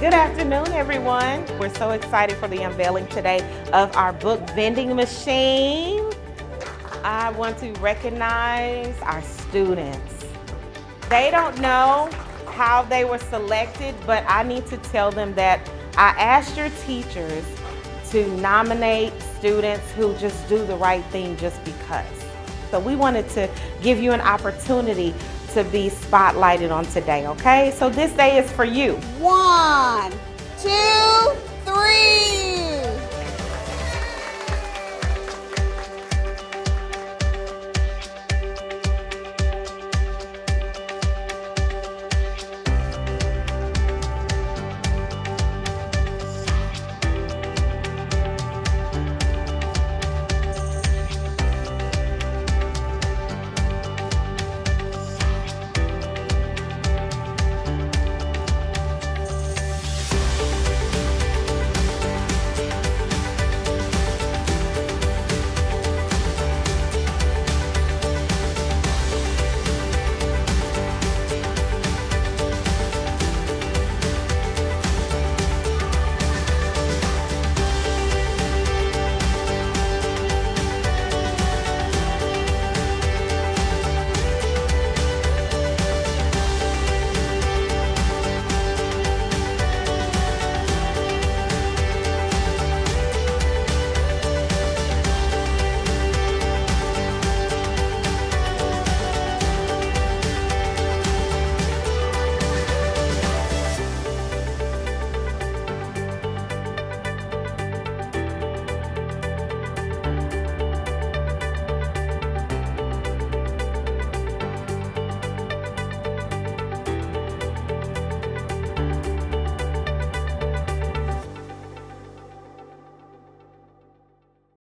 Good afternoon, everyone. We're so excited for the unveiling today of our book vending machine. I want to recognize our students. They don't know how they were selected, but I need to tell them that I asked your teachers to nominate students who just do the right thing just because. So we wanted to give you an opportunity to be spotlighted on today, okay? So this day is for you. 1, 2, 3.